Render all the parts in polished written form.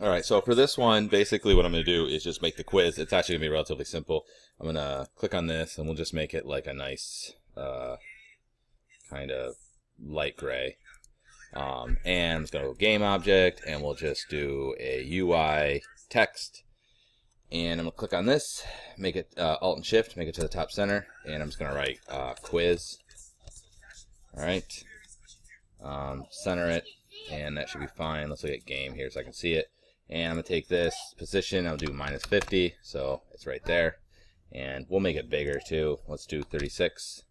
Alright, so for this one, basically what I'm going to do is just make the quiz. It's actually going to be relatively simple. I'm going to click on this, and we'll just make it like a nice kind of light gray. And I'm just going to go game object, and we'll just do a UI text. And I'm going to click on this, make it Alt and Shift, make it to the top center, and I'm just going to write quiz. Alright, center it, and that should be fine. Let's look at game here so I can see it. And I'm going to take this position, I'll do -50, so it's right there. And we'll make it bigger too. Let's do 36.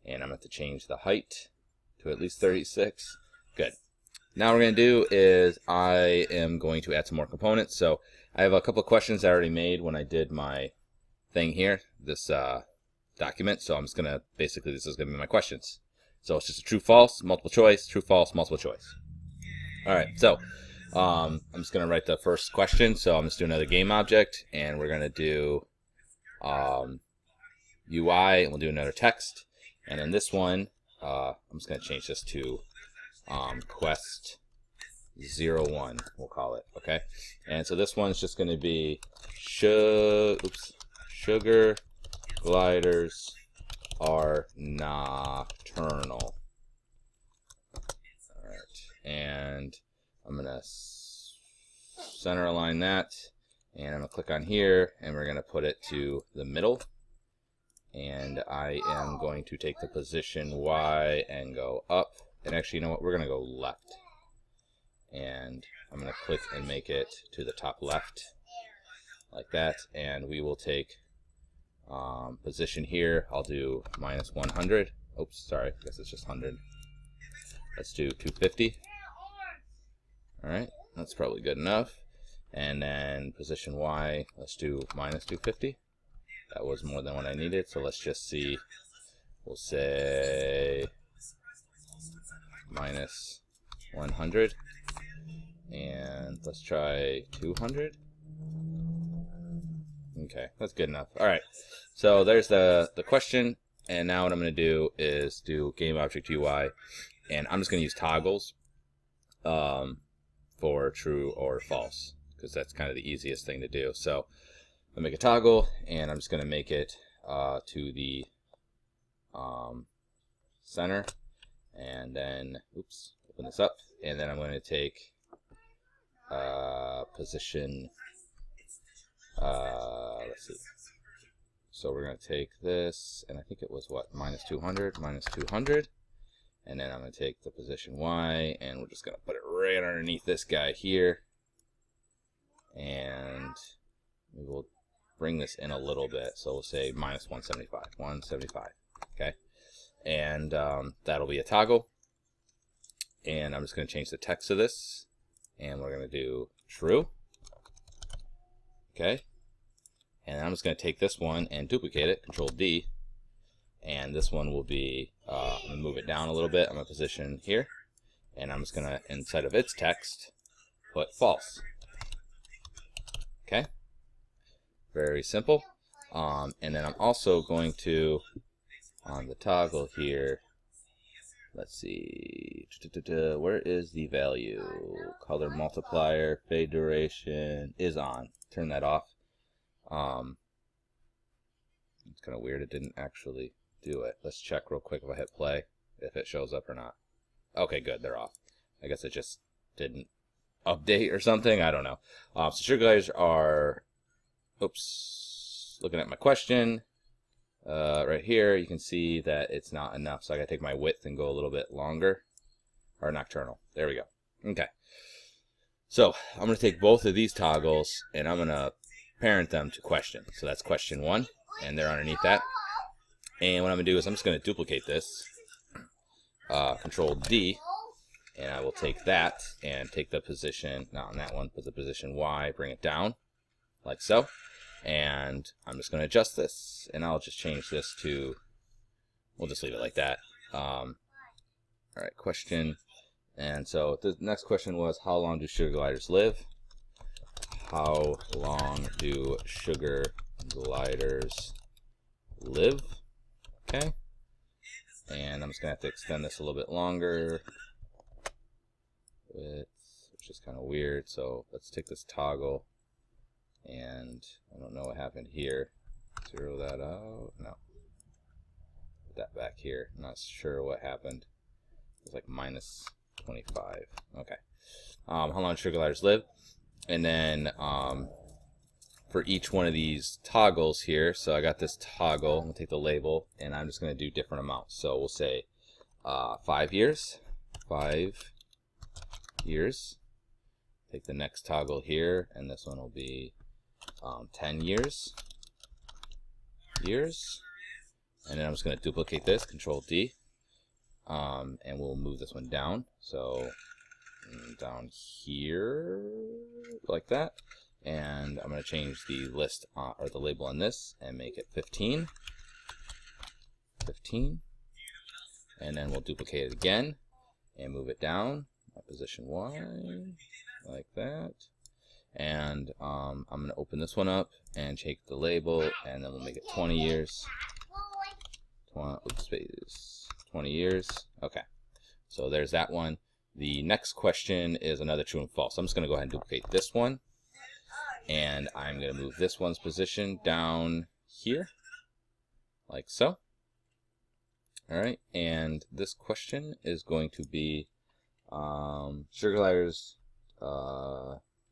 And I'm going to have to change the height to at least 36. Good. Now what we're going to do is I am going to add some more components. So I have a couple of questions I already made when I did my thing here, this document. So I'm just going to, basically this is going to be my questions. So it's just a true, false, multiple choice, true, false, multiple choice. All right, so I'm just going to write the first question. So I'm just doing another game object, and we're going to do UI, and we'll do another text. And then this one, I'm just going to change this to quest 01, we'll call it, okay? And so this one's just going to be sugar gliders are nocturnal. All right, and I'm going to center align that, and I'm going to click on here, and we're going to put it to the middle. And I am going to take the position Y and go up. And actually, you know what? We're going to go left. And I'm going to click and make it to the top left, like that. And we will take position here. I'll do -100. Oops, sorry. I guess it's just 100. Let's do 250. All right. That's probably good enough. And then position Y, let's do -250. That was more than what I needed, so let's just see. We'll say -100. And let's try 200. Okay, that's good enough. All right, so there's the question. And now what I'm going to do is do game object UI. And I'm just going to use toggles for true or false, because that's kind of the easiest thing to do. So I'll make a toggle, and I'm just going to make it to the center, and then, oops, open this up, and then I'm going to take position, let's see, so we're going to take this, and I think it was what, -200, and then I'm going to take the position Y, and we're just going to put it right underneath this guy here, and we will bring this in a little bit, so we'll say -175, okay, and that'll be a toggle. And I'm just going to change the text of this, and we're going to do true, okay, and I'm just going to take this one and duplicate it, Control D, and this one will be, I'm going to move it down a little bit, I'm going to position here, and I'm just going to, inside of its text, put false, okay. Very simple. And then I'm also going to, on the toggle here, let's see, where is the value? Color multiplier, fade duration is on. Turn that off. It's kind of weird, it didn't actually do it. Let's check real quick if I hit play, if it shows up or not. Okay, good, they're off. I guess it just didn't update or something, I don't know. So sugar gliders are, oops, looking at my question right here, you can see that it's not enough, so I gotta take my width and go a little bit longer, or nocturnal. There we go. Okay, so I'm gonna take both of these toggles and I'm gonna parent them to question. So that's question 1, and they're underneath that. And what I'm gonna do is I'm just gonna duplicate this, Control D, and I will take that and take the position, not on that one, but the position Y, bring it down like so. And I'm just going to adjust this, and I'll just change this to, we'll just leave it like that. All right, question. And so the next question was, how long do sugar gliders live? How long do sugar gliders live? Okay. And I'm just going to have to extend this a little bit longer. Width, which is kind of weird. So let's take this toggle, and I don't know what happened here. Zero that out. No. Put that back here. I'm not sure what happened. It's like minus 25. Okay. How long sugar gliders live? And then for each one of these toggles here, so I got this toggle. I'm gonna take the label, and I'm just gonna do different amounts. So we'll say 5 years. 5 years. Take the next toggle here, and this one will be 10 years. And then I'm just going to duplicate this, Control D, and we'll move this one down. So down here, like that. And I'm going to change the list or the label on this and make it 15. 15. And then we'll duplicate it again and move it down at position Y, like that. And I'm going to open this one up and take the label, and then we'll make it 20 years. 20 years. Okay, so there's that one. The next question is another true and false. I'm just going to go ahead and duplicate this one, and I'm going to move this one's position down here, like so. Alright, and this question is going to be sugar gliders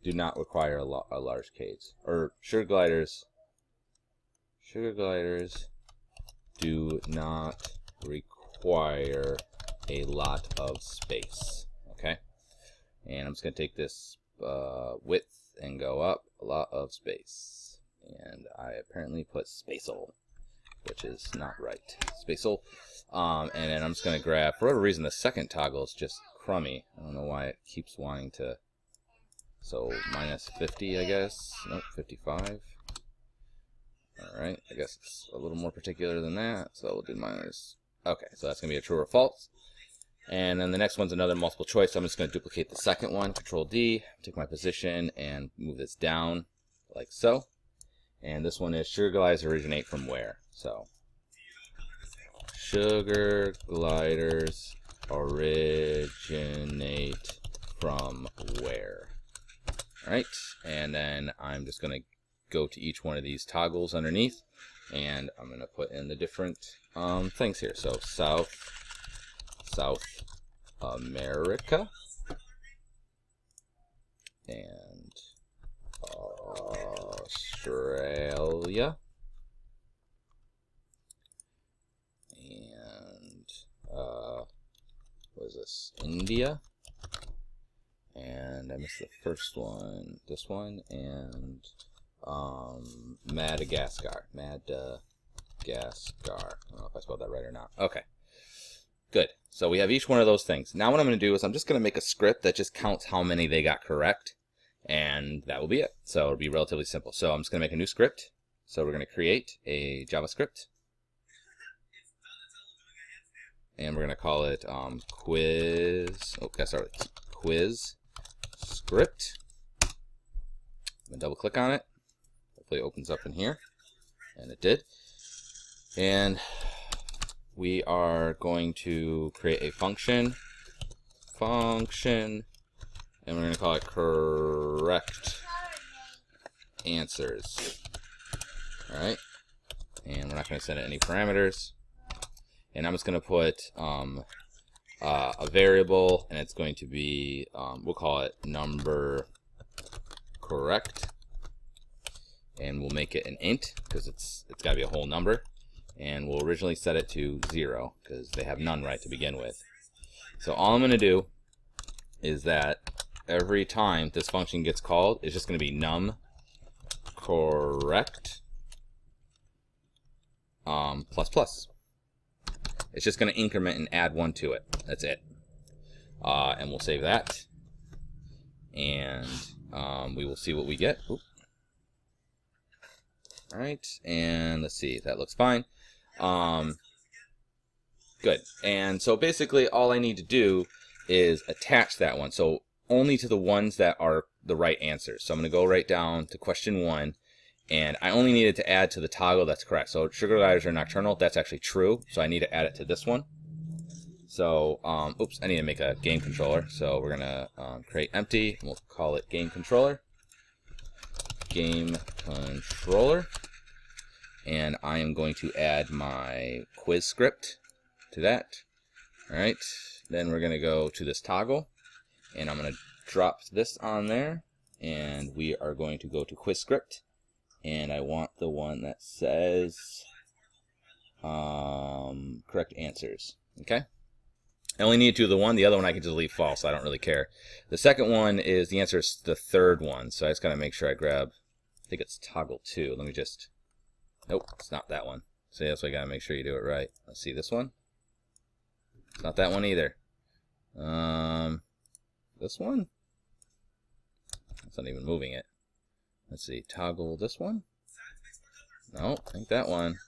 do not require a large cage. Or sugar gliders do not require a lot of space. Okay, and I'm just going to take this width and go up a lot of space. And I apparently put spatial, which is not right. Spatial. And then I'm just going to grab, for whatever reason, the second toggle is just crummy. I don't know why it keeps wanting to. So minus 50, I guess. Nope, 55. Alright, I guess it's a little more particular than that. So we'll do minus. Okay, so that's going to be a true or false. And then the next one's another multiple choice. So I'm just going to duplicate the second one, Control D, take my position, and move this down like so. And this one is sugar gliders originate from where? So sugar gliders originate from where? Alright, and then I'm just going to go to each one of these toggles underneath, and I'm going to put in the different things here. So South America, and Australia, and what is this? India, and I missed the first one. This one, and Madagascar. Madagascar. I don't know if I spelled that right or not. Okay. Good. So we have each one of those things. Now what I'm going to do is I'm just going to make a script that just counts how many they got correct. And that will be it. So it'll be relatively simple. So I'm just going to make a new script. So we're going to create a JavaScript. And we're going to call it quiz. Okay, sorry. Quiz script. I'm going to double click on it. Hopefully it opens up in here. And it did. And we are going to create a function, and we're going to call it correct answers. Alright, and we're not going to set it any parameters. And I'm just going to put a variable, and it's going to be, we'll call it number correct. And we'll make it an int, because it's got to be a whole number. And we'll originally set it to 0 because they have none right to begin with. So all I'm going to do is that every time this function gets called, it's just going to be num correct plus plus. It's just going to increment and add 1 to it. That's it. And we'll save that. And we will see what we get. Oop. All right, and let's see. That looks fine. Good. And so basically all I need to do is attach that one. So only to the ones that are the right answers. So I'm going to go right down to question 1, and I only needed to add to the toggle that's correct. So sugar gliders are nocturnal. That's actually true. So I need to add it to this one. So, oops, I need to make a game controller. So we're gonna create empty, and we'll call it game controller. Game controller. And I am going to add my quiz script to that. All right, then we're gonna go to this toggle, and I'm gonna drop this on there, and we are going to go to quiz script, and I want the one that says correct answers. Okay, I only need to do the one. The other one I can just leave false. I don't really care. The second one is the answer is the third one, so I just gotta make sure I grab. I think it's toggle 2. Let me just. Nope, it's not that one. So that's why you gotta make sure you do it right. Let's see this one. It's not that one either. This one. It's not even moving it. Let's see. Toggle this one. No, ain't that one.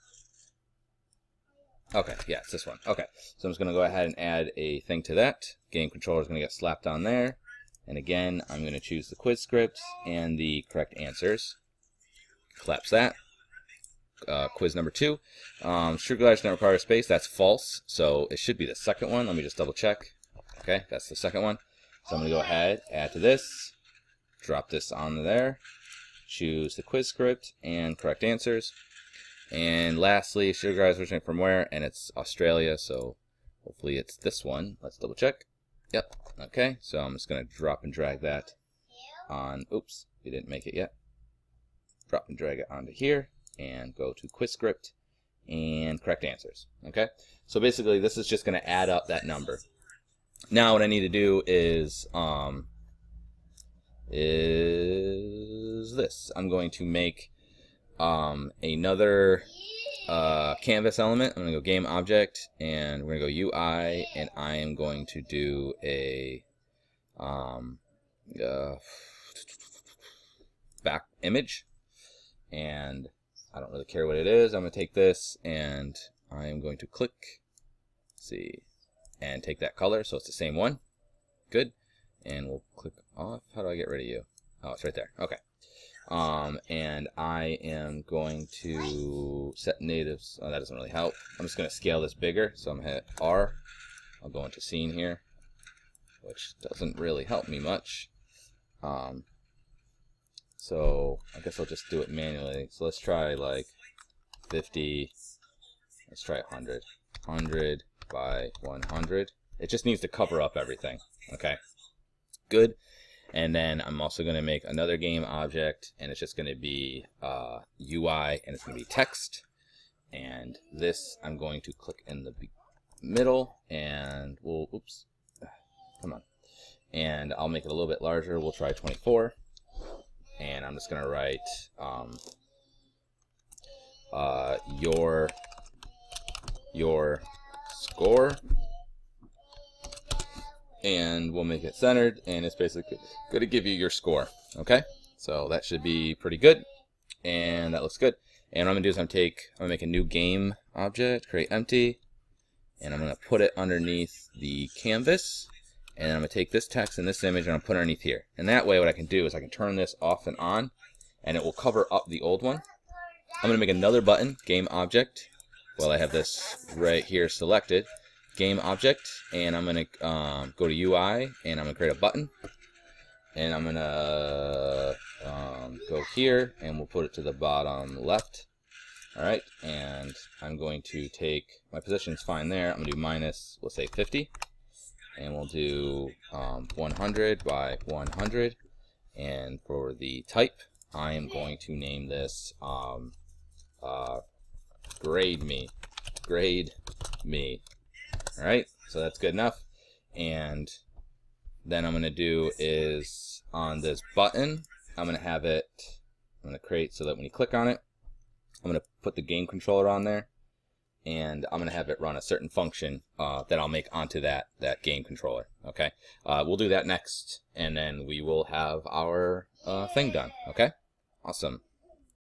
Okay, yeah, it's this one. Okay, so I'm just gonna go ahead and add a thing to that. Game controller is gonna get slapped on there. And again, I'm gonna choose the quiz script and the correct answers. Collapse that. Quiz number 2. Sugar glider doesn't require space. That's false. So it should be the second one. Let me just double check. Okay, that's the second one. So I'm going to go ahead, add to this, drop this on there, choose the quiz script and correct answers. And lastly, sugar glider is originating from where? And it's Australia. So hopefully it's this one. Let's double check. Yep. Okay, so I'm just going to drop and drag that on. Oops, we didn't make it yet. Drop and drag it onto here. And go to quiz script and correct answers. Okay, so basically this is just going to add up that number. Now what I need to do is this. I'm going to make another canvas element. I'm going to go game object, and we're going to go UI, and I am going to do a back image, and I don't really care what it is. I'm going to take this, and I am going to click, see, and take that color, so it's the same one. Good. And we'll click off. How do I get rid of you? Oh, it's right there. Okay. And I am going to set natives. Oh, that doesn't really help. I'm just going to scale this bigger, so I'm going to hit R. I'll go into scene here, which doesn't really help me much. So I guess I'll just do it manually. So let's try like 50. Let's try 100. 100 by 100. It just needs to cover up everything. Okay. Good. And then I'm also going to make another game object, and it's just going to be UI, and it's going to be text. And this I'm going to click in the middle, and we'll, oops, come on. And I'll make it a little bit larger. We'll try 24. And I'm just going to write your score, and we'll make it centered, and it's basically going to give you your score. Okay, so that should be pretty good, and that looks good. And what I'm going to do is I'm going to make a new game object, create empty, and I'm going to put it underneath the canvas. And I'm going to take this text and this image and I'm going to put it underneath here. And that way what I can do is I can turn this off and on, and it will cover up the old one. I'm going to make another button, game object. Well, I have this right here selected, game object. And I'm going to go to UI, and I'm going to create a button. And I'm going to go here, and we'll put it to the bottom left. All right, and I'm going to take, my position's fine there. I'm going to do minus, let's say 50. And we'll do 100 by 100. And for the type, I am going to name this grade me. All right, so that's good enough. And then I'm going to do is on this button, I'm going to have it, I'm going to create so that when you click on it, I'm going to put the game controller on there. And I'm going to have it run a certain function that I'll make onto that game controller. Okay, we'll do that next, and then we will have our thing done. Okay, awesome.